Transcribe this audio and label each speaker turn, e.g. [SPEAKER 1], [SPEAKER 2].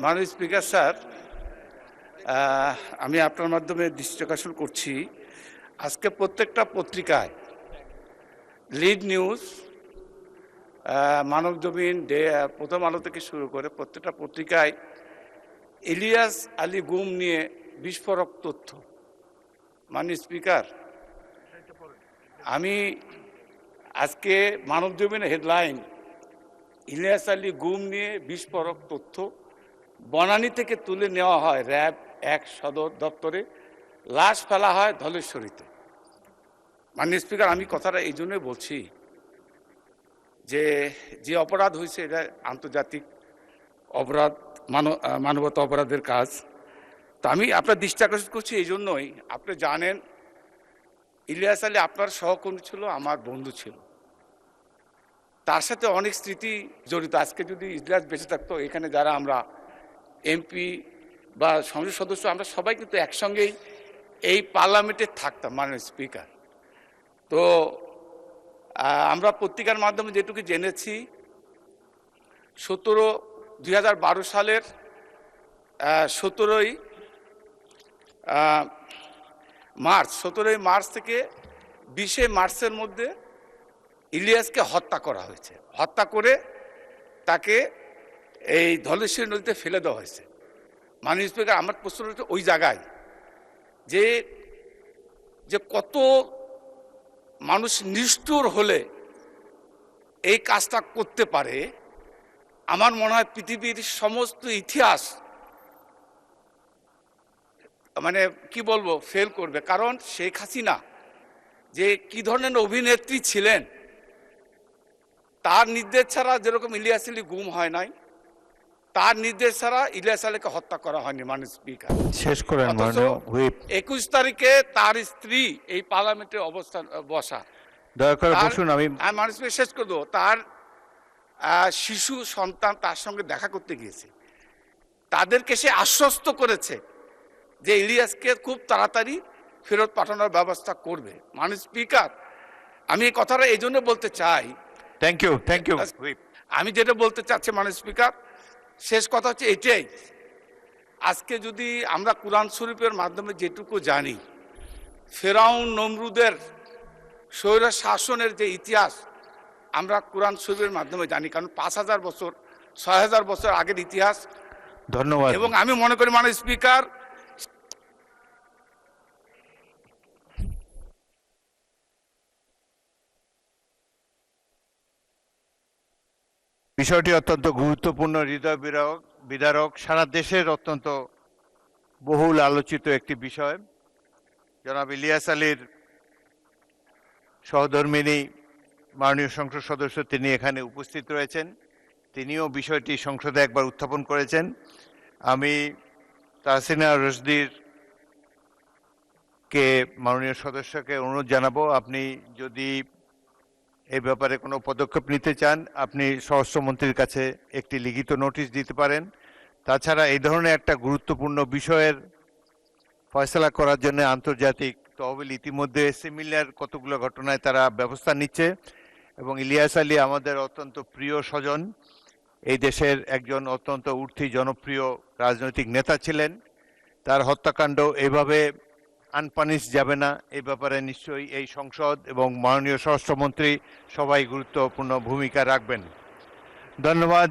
[SPEAKER 1] মাননীয় speaker sir, আমি আপনার মাধ্যমে দৃষ্টি আকর্ষণ করছি, আজকে প্রত্যেকটা পত্রিকায় লিড নিউজ, মানবজমিন, প্রথম আলো থেকে শুরু করে প্রত্যেকটা পত্রিকায় ইলিয়াস আলী গুম নিয়ে বিস্ফোরক তথ্য। মাননীয় স্পিকার, আমি আজকে মানবজমিনের হেডলাইন, ইলিয়াস আলী গুম নিয়ে বিস্ফোরক তথ্য, বনানী থেকে তুলে নেওয়া হয় র্যাব 1 সদর দপ্তরে, লাশ ফেলা হয় ধলেশ্বরীতে। মাননীয় স্পিকার, আমি কথাটা এই জন্যই বলছি যে অপরাধ হয়েছে এটা আন্তর্জাতিক অপরাধ, মানবতা অপরাধের কাজ। তো আমি আপনার দৃষ্টি আকর্ষণ করছি এই জন্যই, আপনি জানেন ইলিয়াস আলী আপনার সহকর্মী ছিল, আমার বন্ধু ছিল, তার সাথে অনেক স্মৃতি জড়িত। আজকে যদি ইলিয়াস বেঁচে থাকতো, এখানে যারা আমরা এমপি বা সংসদ সদস্য, আমরা সবাই কিন্তু একসঙ্গেই এই পার্লামেন্টে থাকতাম। মাননীয় স্পিকার, তো আমরা পত্রিকার মাধ্যমে যেটুকু জেনেছি, 2012 সালের 17ই মার্চ থেকে 20 মার্চের মধ্যে ইলিয়াসকে হত্যা করা হয়েছে। হত্যা করে তাকে এই ধলেশ্বরী নদীতে ফেলে দেওয়া হয়েছে। মাননীয় স্পিকার, আমার প্রশ্ন হচ্ছে ওই জায়গায় যে কত মানুষ নিষ্ঠুর হলে এই কাজটা করতে পারে। আমার মনে হয় পৃথিবীর সমস্ত ইতিহাস মানে কি বলবো ফেল করবে। কারণ শেখ হাসিনা যে কি ধরনের অভিনেত্রী ছিলেন, তার নির্দেশ ছাড়া যেরকম ইলিয়াস আলী গুম হয় নাই, তার নির্দেশ ছাড়া ইলিয়াস আলীকে হত্যা করা হয়নি। মাননীয় স্পিকার,
[SPEAKER 2] শেষ করেন।
[SPEAKER 1] 21 তারিখে তার স্ত্রী এই পার্লামেন্টে অবস্থান বসা,
[SPEAKER 2] দয়া করে বসুন। আমি
[SPEAKER 1] মাননীয় স্পিকার শেষ করে দেবো। তার শিশু সন্তান তার সঙ্গে দেখা করতে গিয়েছে, তাদেরকে সে আশ্বস্ত করেছে যে ইলিয়াসকে খুব তাড়াতাড়ি ফেরত পাঠানোর ব্যবস্থা করবে। মাননীয় স্পিকার, আমি এই কথাটা এই জন্য বলতে চাই।
[SPEAKER 2] Thank you.
[SPEAKER 1] আমি যেটা বলতে চাচ্ছি মাননীয় স্পিকার, শেষ কথা হচ্ছে এটাই, আজকে যদি আমরা কুরআন শরীফের মাধ্যমে যেটুকু জানি, ফেরাউন নমরুদের স্বৈর শাসনের যে ইতিহাস আমরা কুরআন শরীফের মাধ্যমে জানি, কারণ 5000 বছর 6000 বছর আগের ইতিহাস।
[SPEAKER 2] ধন্যবাদ।
[SPEAKER 1] এবং আমি মনে করি মাননীয় স্পিকার,
[SPEAKER 2] বিষয়টি অত্যন্ত গুরুত্বপূর্ণ, হৃদয় বিদারক, সারা দেশের অত্যন্ত বহুল আলোচিত একটি বিষয়। জনাব ইলিয়াস আলীর সহধর্মিণী মাননীয় সংসদ সদস্য, তিনি এখানে উপস্থিত রয়েছেন, তিনিও বিষয়টি সংসদে একবার উত্থাপন করেছেন। আমি তাহসিনা রশদির কে মাননীয় সদস্যকে অনুরোধ জানাবো, আপনি যদি এই ব্যাপারে কোনো পদক্ষেপ নিতে চান, আপনি স্বরাষ্ট্রমন্ত্রীর কাছে একটি লিখিত নোটিশ দিতে পারেন। তাছাড়া এই ধরনের একটা গুরুত্বপূর্ণ বিষয়ের ফয়সলা করার জন্য আন্তর্জাতিক তহবিল ইতিমধ্যে সিমিলার কতগুলো ঘটনায় তারা ব্যবস্থা নিচ্ছে। এবং ইলিয়াস আলী আমাদের অত্যন্ত প্রিয় স্বজন, এই দেশের একজন অত্যন্ত উঠতি জনপ্রিয় রাজনৈতিক নেতা ছিলেন। তার হত্যাকাণ্ড এভাবে আনপানিশ যাবে না, এই ব্যাপারে নিশ্চয়ই এই সংসদ এবং মাননীয় স্বরাষ্ট্রমন্ত্রী সবাই গুরুত্বপূর্ণ ভূমিকা রাখবেন। ধন্যবাদ।